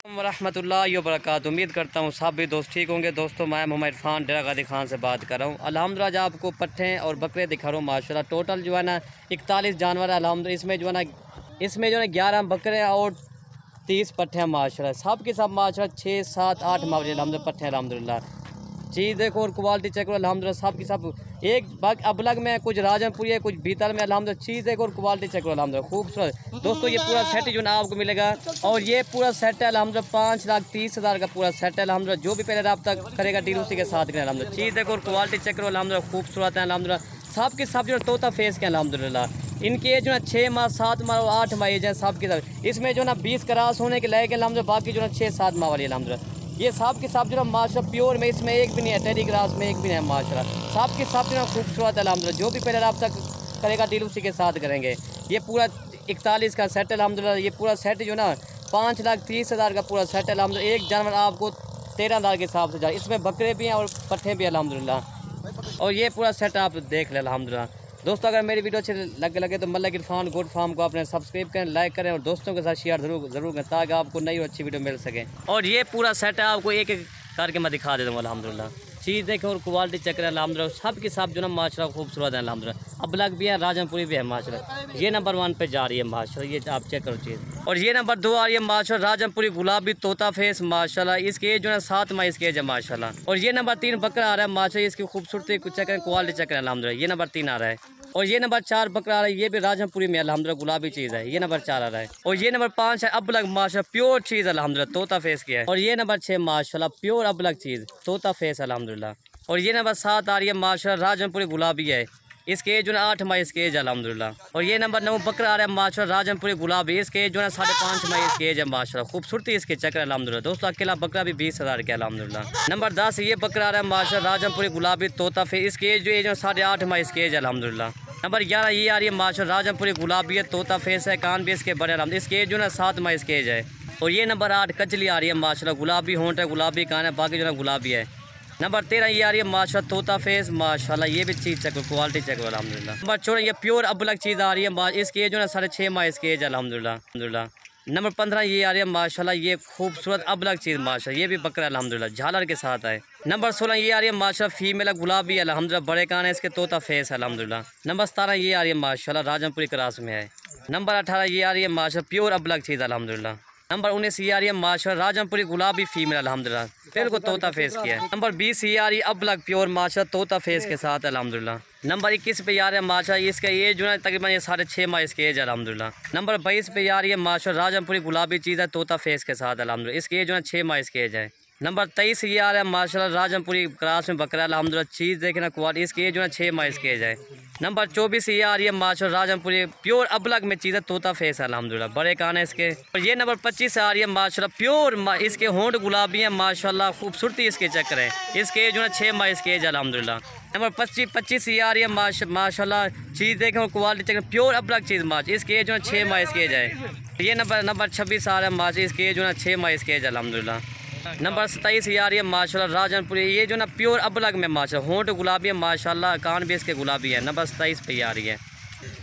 वरहमतुल्लाहि वबरकातुहू। उम्मीद करता हूँ सब भी दोस्त ठीक होंगे। दोस्तों मैं मोहम्मद इरफान डेरा गादी खान से बात कर रहा हूँ। अल्हम्दुलिल्लाह आज आपको पट्ठे और बकरे दिखा रहा हूँ। माशाल्लाह टोटल जो है ना 41 जानवर है अल्हम्दुलिल्लाह। इसमें जो है ना 11 बकरे और 30 पट्ठे हैं माशाल्लाह। सब के सब माशाल्लाह 6, 7, 8 मावजे अल्हम्दुलिल्लाह पट्ठे अल्हम्दुलिल्लाह। चीज़ देखो और क्वालिटी चेक करो अल्हम्दुलिल्लाह। सब की सब एक बाग अबलग में कुछ राजनपुरी है कुछ भीतर में अल्हम्दुलिल्लाह। चीज़ देखो और क्वालिटी चेक करो अल्हम्दुलिल्लाह खूबसूरत। दोस्तों ये पूरा सेट जो ना आपको मिलेगा और ये पूरा सेट है अल्हम्दुलिल्लाह 5,30,000 का पूरा सेट है अल्हम्दुलिल्लाह। जो भी पहले रब्ता करेगा डील उसी के साथ करें अल्हम्दुलिल्लाह। चीज़ देखो और क्वालिटी चेक करो अल्हम्दुलिल्लाह खूबसूरत है अल्हम्दुलिल्लाह। सब के सब जो तोता फेस के अल्हम्दुलिल्लाह। इनकी एज जो है 6 माह 7 माह और 8 माह एज है सब की सब। इसमें जो ना 20 क्रॉस होने के लायक अल्हम्दुलिल्लाह। बाकी जो है 6-7 माह वाली अल्हम्दुलिल्लाह। ये सब के सब जो है माशाल्लाह प्योर में इसमें एक भी नहीं है टेरी ग्रास में एक भी नहीं है माशाल्लाह। सब के सब जो है खूबसूरत अल्हम्दुलिल्लाह। जो भी पहले रब्ता करेगा डील उसी के साथ करेंगे। ये पूरा 41 का सेट है अल्हम्दुलिल्लाह। ये पूरा सेट जो ना 5,30,000 का पूरा सेट है अल्हम्दुलिल्लाह। एक जानवर आपको 13,000 के हिसाब से जाए। इसमें बकरे भी हैं और पट्ठे भी अल्हम्दुलिल्लाह। और ये पूरा सेट आप देख लें अल्हम्दुलिल्लाह। दोस्तों अगर मेरी वीडियो अच्छी लगे तो मलिक इरफान गोट फार्म को आपने सब्सक्राइब करें, लाइक करें और दोस्तों के साथ शेयर ज़रूर करें ताकि आपको नई और अच्छी वीडियो मिल सके। और ये पूरा सेट है आपको एक एक करके मैं दिखा देता हूँ अल्हम्दुलिल्लाह। चीज़ देखें और क्वालिटी चेक करें अल्हम्दुलिल्लाह। सब की सब जो ना माशाल्लाह खूबसूरत है अल्हम्दुलिल्लाह। अबलग भी है राजनपुरी भी है माशाल्लाह। ये नंबर 1 पे जा रही है माशाल्लाह। ये आप चेक करो चीज़। और ये नंबर 2 आ रही है माशाल्लाह राजनपुरी गुलाबी तोता फेस माशाल्लाह। इसकी एज जो है 7 माह इसकी एज है माशाल्लाह। और ये नंबर 3 बकरा आ रहा है माशाल्लाह। इसकी खूबसूरती चेक करें क्वालिटी चेक करें अल्हम्दुलिल्लाह। ये नंबर 3 आ रहा है। और ये नंबर 4 बकरा आ रहा है। ये भी राजनपुरी में अल्हम्दुलिल्लाह गुलाबी चीज़ है। ये नंबर 4 आ रहा है। और ये नंबर 5 है अबलग माशाल्लाह प्योर चीज़ अल्हम्दुलिल्लाह तोता फेस की है। और ये नंबर 6 माशाल्लाह प्योर अबलग चीज़ तोता फेस अल्हम्दुलिल्लाह। और ये नंबर 7 आ रही है माशाल्लाह राजनपुरी गुलाबी है। इसके एज जो है 8 माह इसके एज अल्हम्दुलिल्लाह। और ये नंबर 9 बकरा आ रहा है माशाल्लाह राजनपुरी गुलाबी। इसके एज जो है 5.5 माह इसके एज है माशाल्लाह। खूबसूरती इसके चक्कर अल्हम्दुलिल्लाह। दोस्तों अकेला बकरा भी 20,000 के अल्हम्दुलिल्लाह। नंबर 10 ये बकरा आ रहा है माशाल्लाह राजनपुरी गुलाबी तोता फेस। इसके एज जो है 8.5 माह इसके एज अल्हम्दुलिल्लाह। नंबर 11 ये आ रही है माशाल्लाह राजनपुरी गुलाबी है तोता फेस है। कान भी इसके बड़े अल्हम्दुलिल्लाह। इसके एज जो है 7 माह इसके एज है। और ये नंबर 8 कचली आ रही है माशाल्लाह गुलाबी होंठ है गुलाबी कान है बाकी जो है गुलाबी है। नंबर 13 ये आ रही है माशाल्लाह तोता फेस माशाल्लाह। ये भी चीज़ चेक क्वालिटी चेक अल्हम्दुलिल्लाह। नंबर 14 ये प्योर अबलग चीज़ आ रही है। इसकी एज जो है 6.5 माह इसकी एज अल्हम्दुलिल्लाह। नंबर 15 ये आ रही है माशाल्लाह। ये खूबसूरत अबलग चीज़ माशाल्लाह। ये भी बकरा अल्हम्दुलिल्लाह झालर के साथ है। नंबर 16 ये आ रही है माशाल्लाह फीमेल गुलाबी अल्हम्दुलिल्लाह बड़े कान है इसके तोता फेस अल्हम्दुलिल्लाह। नंबर 17 ये आ रही है माशाल्लाह राजनपुरी क्रास में है। नंबर 18 ये आ रही है माशाल्लाह प्योर अबलग चीज़ अल्हम्दुलिल्लाह। नंबर 19 ये आ रही है माशाल्लाह राजनपुरी गुलाबी फीमेल अल्हम्दुलिल्लाह बिल्कुल तोता फेस की है। नंबर 20 ये आ रही है अबलग प्योर माशाल्लाह तोता फेस के साथ अल्हम्दुलिल्लाह। नंबर 21 पे आ रहा है माशाल्लाह इसका एज जो है तकरीबन ये 6.5 माह इसकी एज अल्हम्दुलिल्लाह। नंबर 22 पे आ रही है माशाल्लाह राजनपुरी गुलाबी चीज़ है तोता फेस के साथ अल्हम्दुलिल्लाह। इसकी एज जो है 6 माह इसकी एज है। नंबर 23 ये आ रहा है माशाल्लाह राजनपुरी क्रास में बकरा अल्हम्दुलिल्लाह। चीज़ देखना क्वालिटी इसकी एज जो है 6 माह इसकी एज है। नंबर 24 ये आ रही है माशाल्लाह राजनपुरी प्योर अबलग में चीज़ है तोता फेस अल्हम्दुलिल्लाह बड़े कान है इसके। और ये नंबर 25 आ रही है माशाल्लाह प्योर इसके होंठ गुलाबी है माशाल्लाह खूबसूरती इसके चक्कर है। इसके जो है 6 माह इसके एज अल्हम्दुलिल्लाह। नंबर 25 ये आ रही है माशाल्लाह चीज़ देखें और क्वालिटी चेक प्योर अबलग चीज़ माश इसके एज जो है 6 माह इसके एज है। ये नंबर 26 आ रहा है माश इसके एज जो है 6 माह इसके एज अल्हम्दुलिल्लाह। नंबर 27 ये आ रही है माशाल्लाह राजनपुरी। ये जो ना प्योर अबलग में माशाल्लाह होंठ गुलाबी है माशाल्लाह कान भी इसके गुलाबी है। नंबर 27 पे ये आ रही है।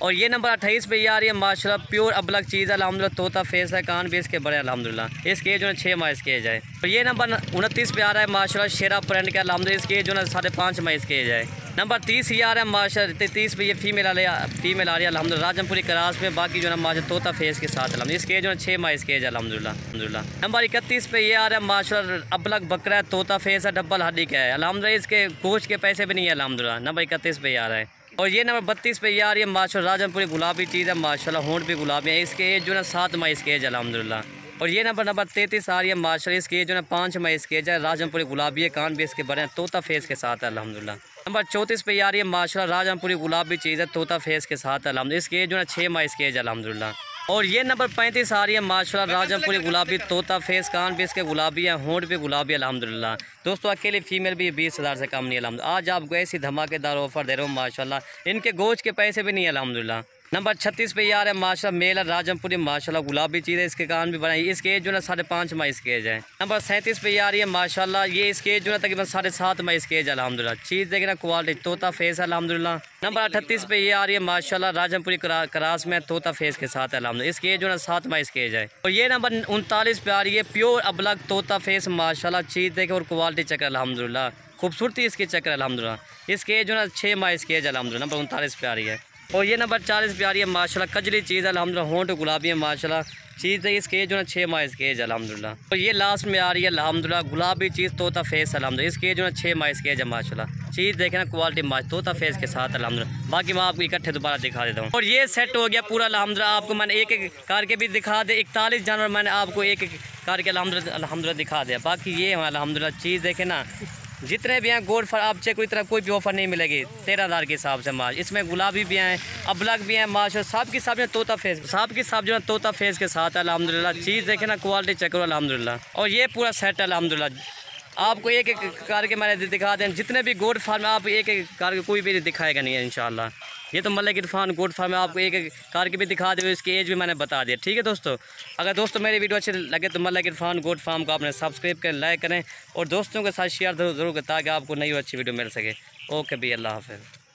और ये नंबर 28 पे ये आ रही है माशाल्लाह प्योर अबलग चीज़ अल्हम्दुलिल्लाह तोता फेस है कान भी इसके बड़े अल्हम्दुलिल्लाह। इसके एज जो है 6 माह इसके एज है। और ये नंबर 29 पे आ रहा है माशाल्लाह शेरा प्रिंट के अल्हम्दुलिल्लाह। इसके एज जो है 5.5 माह इसके एज है। नंबर 30 ये आ रहा है माशाल्लाह 30 पे ये फीमेल आ रही है अल्हम्दुलिल्लाह राजनपुरी क्रास में बाकी जो है माशाल्लाह तोता फेस के साथ अल्हम्दुलिल्लाह। इसके एज जो है 6 माह इसके एज अल्हम्दुलिल्लाह। नंबर 31 पे ये आ रहा है माशाल्लाह अबलग बकरा है तोता फेस है डबल हड्डी का है अल्हम्दुलिल्लाह। इसके गोश्त के पैसे भी नहीं है अल्हम्दुलिल्लाह। नंबर 31 पे ये आ रहा है। और ये नंबर 32 पे ये आ रही है माशाल्लाह राजनपुरी गुलाबी चीज़ है माशाल्लाह होंठ भी गुलाबी है। इसके एज जो है 7 माह इसके एज अल्हम्दुलिल्लाह। और ये नंबर 33 आ रही है माशाल्लाह। इसकी एज जो है 5 माह इसकी एज है राजनपुरी गुलाबी है कान भी इसके बड़े हैं तोता फेस के साथ अल्हम्दुलिल्लाह। नंबर 34 पे ये आ रही है माशाल्लाह राजनपुरी गुलाबी चीज़ है तोता फेस के साथ अल्हम्दुलिल्लाह। इसकी एज जो है 6 माह इसकी एज अल्हम्दुलिल्लाह। और ये नंबर 35 आ रही है माशाल्लाह राजनपुरी गुलाबी तोता फेस कान भी इसके गुलाबी है होंठ भी गुलाबी अल्हम्दुलिल्लाह। दोस्तों अकेले फीमेल भी 20,000 से कम नहीं अल्हम्दुलिल्लाह। आज आपको ऐसी धमाकेदार ऑफर दे रहा हूँ माशाल्लाह। इनके गोश्त के पैसे भी नहीं अल्हम्दुलिल्लाह। नंबर 36 पे ये आ रहा है माशाल्लाह मेल है राजमपुरी माशाल्लाह गुलाबी चीज़ है, इसके कान भी बनाई। इसकी एज जो है 5.5 माह इसकी एज है। नंबर 37 पे ये आ रही है माशाल्लाह, ये इसकी एज जो है तकरीबन 7.5 माह इसकी एज है अल्हम्दुलिल्लाह। चीज़ देखे ना क्वालिटी तोता फेस है अल्हम्दुलिल्लाह। नंबर 38 पे ये आ रही है माशाल्लाह राजमपुरी क्रास में तोता फेस के साथ है अल्हम्दुलिल्लाह। इसकी एज जो है 7 माह इसकी एज है। और ये नंबर 39 पे आ रही है प्योर अबलग तोता फेस माशाल्लाह, चीज़ देखे और क्वालिटी चेक अल्हम्दुलिल्लाह, खूबसूरती इसकी चक्कर अल्हम्दुलिल्लाह। इसकी एज जो है 6 माह इसकी एज अल्हम्दुलिल्लाह। नंबर 39 पे आ रही है। और ये नंबर 40 पे आ रही है माशाल्लाह कजली चीज़ है अल्हम्दुलिल्लाह, होंठ गुलाबी है माशाल्लाह, चीज़ है इसकी एज जो है 6 माह इसकी एज अल्हम्दुलिल्लाह। और ये लास्ट में आ रही है अल्हम्दुलिल्लाह गुलाबी चीज़ तोता फेस अल्हम्दुलिल्लाह, इसकी एज जो है 6 माह इसकी एज है माशाल्लाह। चीज़ देखे ना क्वालिटी तोता फेस के साथ अल्हम्दुलिल्लाह। बाकी मैं आपको इकट्ठे दोबारा दिखा देता हूँ। और ये सेट हो गया पूरा अल्हम्दुलिल्लाह। आपको मैंने एक एक करके भी दिखा दे, 41 जानवर मैंने आपको एक एक करके अल्हम्दुलिल्लाह दिखा दिया। बाकी ये है अल्हम्दुलिल्लाह, चीज़ देखे ना जितने भी हैं गोल्ड फर आपसे कोई तरह कोई भी ऑफ़र नहीं मिलेगी 13,000 के हिसाब से माश। इसमें गुलाबी भी हैं, अबलग भी हैं माश, और सब की सब जो तोता फेस, सब की सब जो है तोता फेस के साथ है अल्हम्दुलिल्लाह। चीज़ देखे ना क्वालिटी चेक करो अल्हम्दुलिल्लाह। और ये पूरा सेट है अल्हम्दुलिल्लाह। आपको एक एक करके मैंने दिखा दें, जितने भी गोल्ड फार्म आप एक एक करके कोई भी दिखाएगा नहीं है इंशाल्लाह। ये तो मलिक इरफान गोल्ड फार्म में आपको एक एक करके भी दिखा दे, इसकी एज भी मैंने बता दिया। ठीक है दोस्तों, अगर दोस्तों मेरी वीडियो अच्छी लगे तो मलिक इरफान गोल्ड फार्म को आपने सब्सक्राइब करें, लाइक करें और दोस्तों के साथ शेयर ज़रूर करें ताकि आपको नई और अच्छी वीडियो मिल सके। ओके भी, अल्लाह हाफ़िज़।